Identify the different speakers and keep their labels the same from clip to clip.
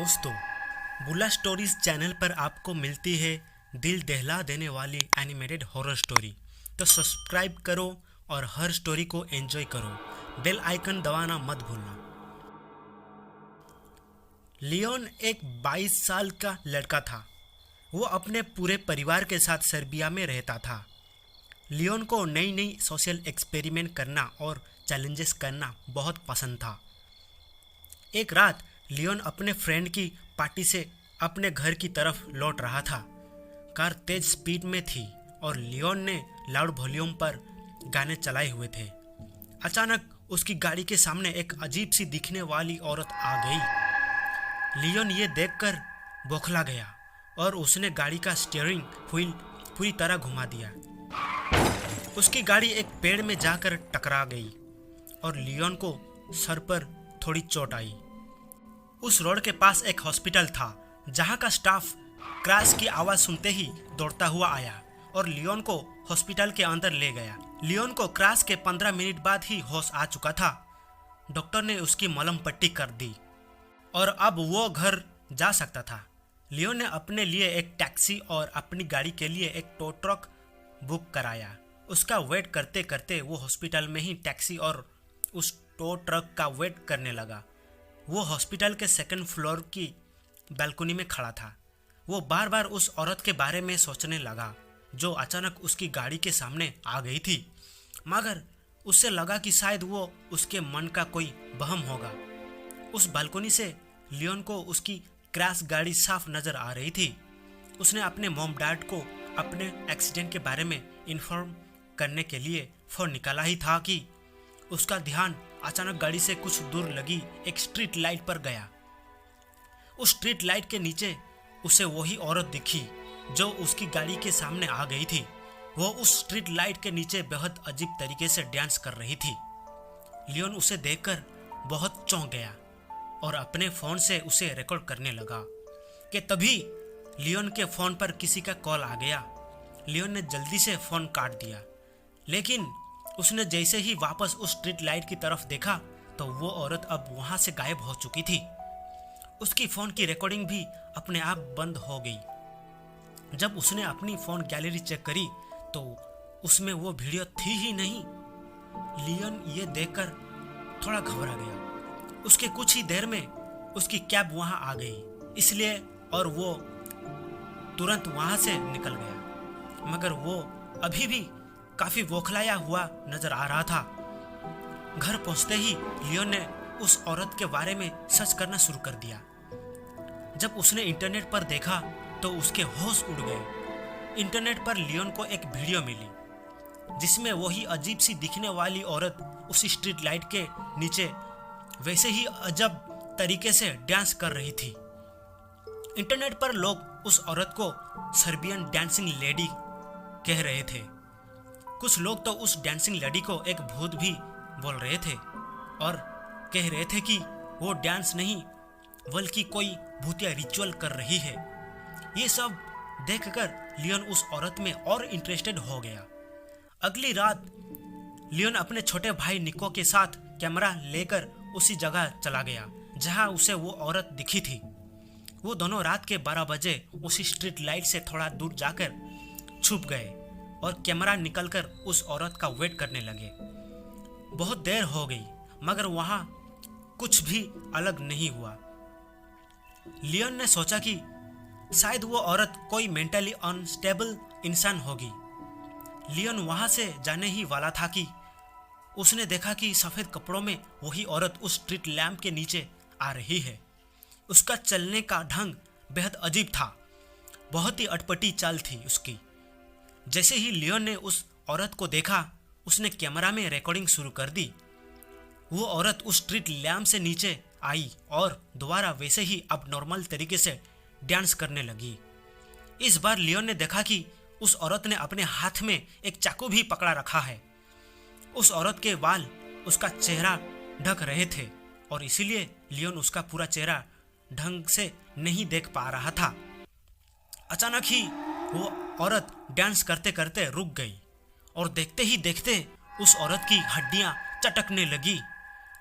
Speaker 1: दोस्तों, बुला stories channel पर आपको मिलती है दिल दहला देने वाली एनिमेटेड हॉरर स्टोरी। तो सब्सक्राइब करो और हर स्टोरी को एंजॉय करो। बेल आइकन दबाना मत भूलना। लियोन एक 22 साल का लड़का था। वो अपने पूरे परिवार के साथ सर्बिया में रहता था। लियोन को नई नई सोशल एक्सपेरिमेंट करना और चैलेंजेस करना बहुत पसंद था। एक रात लियोन अपने फ्रेंड की पार्टी से अपने घर की तरफ लौट रहा था। कार तेज स्पीड में थी और लियोन ने लाउड वॉल्यूम पर गाने चलाए हुए थे। अचानक उसकी गाड़ी के सामने एक अजीब सी दिखने वाली औरत आ गई। लियोन ये देखकर बौखला गया और उसने गाड़ी का स्टीयरिंग व्हील पूरी तरह घुमा दिया। उसकी गाड़ी एक पेड़ में जाकर टकरा गई और लियोन को सर पर थोड़ी चोट आई। उस रोड के पास एक हॉस्पिटल था जहां का स्टाफ क्रैश की आवाज सुनते ही दौड़ता हुआ आया और लियोन को हॉस्पिटल के अंदर ले गया। लियोन को क्रैश के 15 मिनट बाद ही होश आ चुका था। डॉक्टर ने उसकी मलम पट्टी कर दी और अब वो घर जा सकता था। लियोन ने अपने लिए एक टैक्सी और अपनी गाड़ी के लिए एक टो ट्रक बुक कराया। उसका वेट करते करते वो हॉस्पिटल में ही टैक्सी और उस टो ट्रक का वेट करने लगा। वो हॉस्पिटल के सेकंड फ्लोर की बालकनी में खड़ा था। वो बार बार उस औरत के बारे में सोचने लगा जो अचानक उसकी गाड़ी के सामने आ गई थी, मगर उससे लगा कि शायद वो उसके मन का कोई वहम होगा। उस बालकनी से लियोन को उसकी क्रैश गाड़ी साफ नजर आ रही थी। उसने अपने मॉम डैड को अपने एक्सीडेंट के बारे में इन्फॉर्म करने के लिए फोन निकाला ही था कि उसका ध्यान अचानक गाड़ी से कुछ दूर लगी एक स्ट्रीट लाइट पर गया। उस स्ट्रीट लाइट के नीचे उसे वही औरत दिखी जो उसकी गाड़ी के सामने आ गई थी। वो उस स्ट्रीट लाइट के नीचे बेहद अजीब तरीके से डांस कर रही थी। लियोन उसे देखकर बहुत चौंक गया और अपने फोन से उसे रिकॉर्ड करने लगा कि तभी लियोन के फोन पर किसी का कॉल आ गया। लियोन ने जल्दी से फोन काट दिया, लेकिन उसने जैसे ही वापस उस स्ट्रीट लाइट की तरफ देखा तो वो औरत अब वहां से गायब हो चुकी थी। उसकी फोन की रिकॉर्डिंग भी अपने आप बंद हो गई। जब उसने अपनी फोन गैलरी चेक करी तो उसमें वो वीडियो थी ही नहीं। लियोन ये देखकर थोड़ा घबरा गया। उसके कुछ ही देर में उसकी कैब वहां आ गई, इसलिए और वो तुरंत वहां से निकल गया, मगर वो अभी भी काफी बौखलाया हुआ नजर आ रहा था। घर पहुंचते ही लियोन ने उस औरत के बारे में सर्च करना शुरू कर दिया। जब उसने इंटरनेट पर देखा तो उसके होश उड़ गए। इंटरनेट पर लियोन को एक वीडियो मिली जिसमें वही अजीब सी दिखने वाली औरत उसी स्ट्रीट लाइट के नीचे वैसे ही अजब तरीके से डांस कर रही थी। इंटरनेट पर लोग उस औरत को सर्बियन डांसिंग लेडी कह रहे थे। कुछ लोग तो उस डांसिंग लेडी को एक भूत भी बोल रहे थे और कह रहे थे कि वो डांस नहीं बल्कि कोई भूतिया रिचुअल कर रही है। ये सब देखकर लियोन उस औरत में और इंटरेस्टेड हो गया। अगली रात लियोन अपने छोटे भाई निको के साथ कैमरा लेकर उसी जगह चला गया जहां उसे वो औरत दिखी थी। वो दोनों रात के 12 बजे उसी स्ट्रीट लाइट से थोड़ा दूर जाकर छुप गए और कैमरा निकलकर उस औरत का वेट करने लगे। बहुत देर हो गई मगर वहां कुछ भी अलग नहीं हुआ। लियोन ने सोचा कि शायद वो औरत कोई मेंटली अनस्टेबल इंसान होगी। लियोन वहां से जाने ही वाला था कि उसने देखा कि सफेद कपड़ों में वही औरत उस स्ट्रीट लैंप के नीचे आ रही है। उसका चलने का ढंग बेहद अजीब था। बहुत ही अटपटी चाल थी उसकी। जैसे ही लियोन ने उस औरत को देखा उसने कैमरा में रिकॉर्डिंग शुरू कर दी। वो औरत उस स्ट्रीट लैम्प से नीचे आई और दोबारा वैसे ही अब नॉर्मल तरीके से डांस करने लगी। इस बार लियोन ने देखा कि उस औरत ने अपने हाथ में एक चाकू भी पकड़ा रखा है। उस औरत के बाल उसका चेहरा ढक रहे थे और इसीलिए लियोन उसका पूरा चेहरा ढंग से नहीं देख पा रहा था। अचानक ही वो औरत डांस करते करते रुक गई और देखते ही देखते उस औरत की हड्डियां चटकने लगी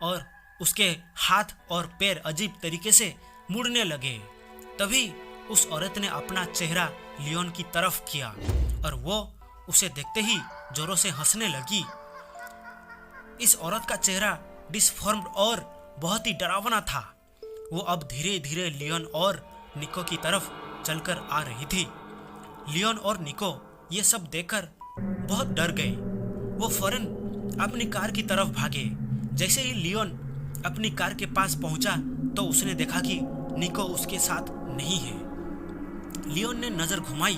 Speaker 1: और उसके हाथ और पैर अजीब तरीके से मुड़ने लगे। तभी उस औरत ने अपना चेहरा लियोन की तरफ किया और वो उसे देखते ही जोरों से हंसने लगी। इस औरत का चेहरा डिसफॉर्म्ड और बहुत ही डरावना था। वो अब धीरे धीरे लियोन और निको की तरफ चलकर आ रही थी। लियोन और निको ये सब देखकर बहुत डर गए। वो फौरन अपनी कार की तरफ भागे। जैसे ही लियोन अपनी कार के पास पहुंचा तो उसने देखा कि निको उसके साथ नहीं है। लियोन ने नजर घुमाई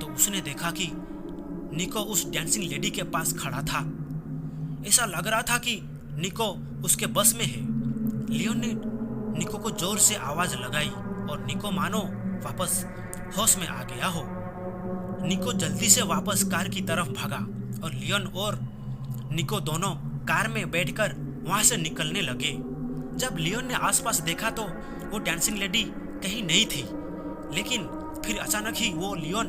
Speaker 1: तो उसने देखा कि निको उस डांसिंग लेडी के पास खड़ा था। ऐसा लग रहा था कि निको उसके बस में है। लियोन ने निको को जोर से आवाज लगाई और निको मानो वापस होश में आ गया हो। निको जल्दी से वापस कार की तरफ भागा और लियोन और निको दोनों कार में बैठकर वहां से निकलने लगे। जब लियोन ने आसपास देखा तो वो डांसिंग लेडी कहीं नहीं थी, लेकिन फिर अचानक ही वो लियोन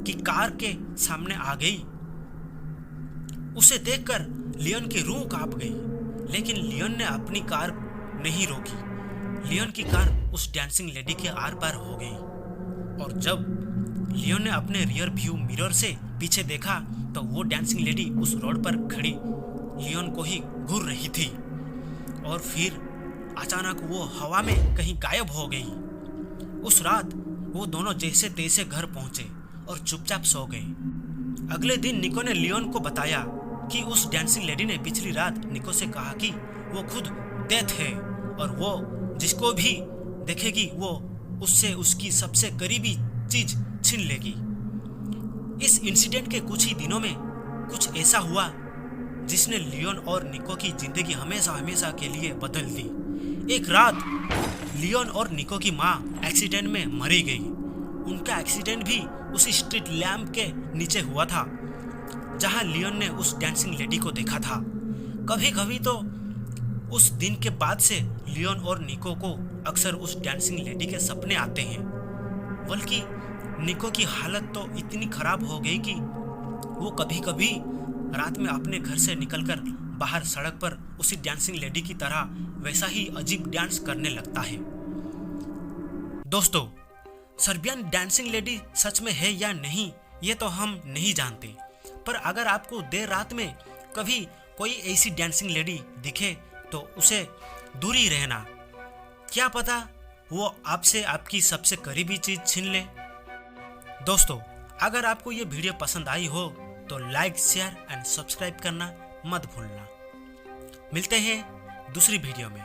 Speaker 1: की कार के सामने आ गई। उसे देखकर लियोन की रूह कांप गई, लेकिन लियोन ने अपनी कार नहीं रोकी। लियोन की कार उस डांसिंग लेडी के आर पार हो गई और जब लियोन ने अपने रियर व्यू मिरर से पीछे देखा तो वो डांसिंग लेडी उस रोड पर खड़ी लियोन को ही घूर रही थी और फिर अचानक वो हवा में कहीं गायब हो गई। उस रात वो दोनों जैसे तैसे घर पहुंचे और चुपचाप सो गए। अगले दिन निको ने लियोन को बताया कि उस डांसिंग लेडी ने पिछली रात निको से कहा कि वो खुद डेथ है और वो जिसको भी देखेगी वो उससे उसकी सबसे करीबी चीज छीन लेगी। इस इंसिडेंट के कुछ ही दिनों में कुछ ऐसा हुआ जिसने लियोन और निको की जिंदगी हमेशा हमेशा के लिए बदल दी। एक रात लियोन और निको की माँ एक्सीडेंट में मरी गई। उनका एक्सीडेंट भी उसी स्ट्रीट लैम्प के नीचे हुआ था जहां लियोन ने उस डांसिंग लेडी को देखा था। कभी कभी तो उस दिन के बाद से लियोन और निको को अक्सर उस डांसिंग लेडी के सपने आते हैं। बल्कि निको की हालत तो इतनी खराब हो गई कि वो कभी कभी रात में अपने घर से निकलकर बाहर सड़क पर उसी डांसिंग लेडी की तरह वैसा ही अजीब डांस करने लगता है। दोस्तों, सर्बियन डांसिंग लेडी सच में है या नहीं ये तो हम नहीं जानते, पर अगर आपको देर रात में कभी कोई ऐसी डांसिंग लेडी दिखे तो उसे दूर ही रहना। क्या पता वो आपसे आपकी सबसे करीबी चीज छीन ले। दोस्तों, अगर आपको ये वीडियो पसंद आई हो तो लाइक, शेयर एंड सब्सक्राइब करना मत भूलना। मिलते हैं दूसरी वीडियो में।